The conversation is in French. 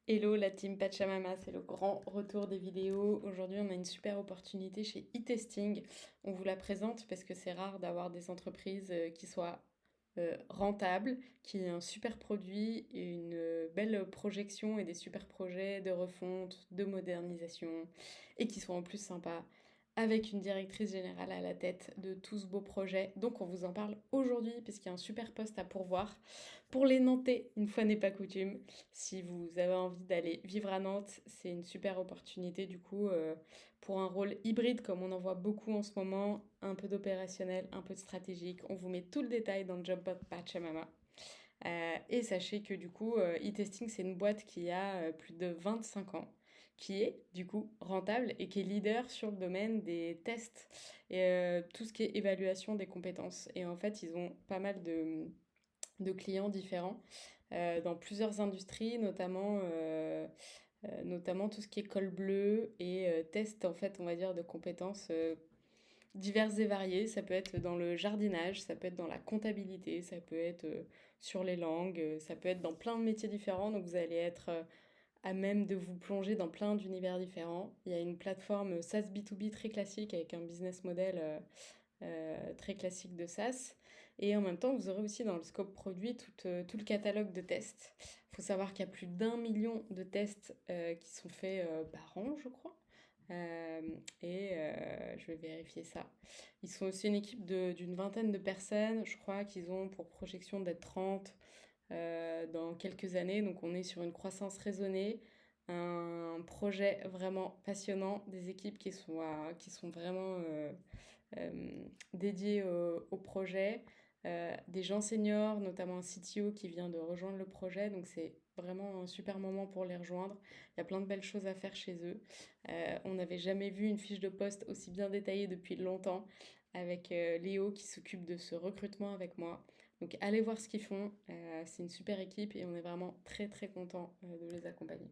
Hello la team Pachamama, c'est le grand retour des vidéos. Aujourd'hui, on a une super opportunité chez e-testing. On vous la présente parce que c'est rare d'avoir des entreprises qui soient rentables, qui aient un super produit et une belle projection et des super projets de refonte, de modernisation et qui soient en plus sympas avec une directrice générale à la tête de tout ce beau projet. Donc on vous en parle aujourd'hui parce qu'il y a un super poste à pourvoir pour les Nantais, une fois n'est pas coutume. Si vous avez envie d'aller vivre à Nantes, c'est une super opportunité du coup pour un rôle hybride comme on en voit beaucoup en ce moment, un peu d'opérationnel, un peu de stratégique. On vous met tout le détail dans le job Pachamama. Et sachez que du coup, e-testing, c'est une boîte qui a plus de 25 ans, qui est du coup rentable et qui est leader sur le domaine des tests et tout ce qui est évaluation des compétences. Et en fait, ils ont pas mal de clients différents dans plusieurs industries, notamment tout ce qui est col bleu et test en fait, on va dire, de compétences diverses et variées. Ça peut être dans le jardinage, ça peut être dans la comptabilité, ça peut être sur les langues, ça peut être dans plein de métiers différents. Donc vous allez être à même de vous plonger dans plein d'univers différents. Il y a une plateforme SaaS B2B très classique avec un business model très classique de SaaS. Et en même temps, vous aurez aussi dans le scope produit tout le catalogue de tests. Il faut savoir qu'il y a plus d'1 million de tests qui sont faits par an, je crois. Je vais vérifier ça. Ils sont aussi une équipe d'une vingtaine de personnes. Je crois qu'ils ont pour projection d'être 30 dans quelques années. Donc on est sur une croissance raisonnée, un projet vraiment passionnant, des équipes qui sont vraiment dédiées au projet, des gens seniors, notamment un CTO qui vient de rejoindre le projet. Donc c'est vraiment un super moment pour les rejoindre. Il y a plein de belles choses à faire chez eux. On n'avait jamais vu une fiche de poste aussi bien détaillée depuis longtemps avec Léo qui s'occupe de ce recrutement avec moi. Donc allez voir ce qu'ils font, c'est une super équipe et on est vraiment très très content de les accompagner.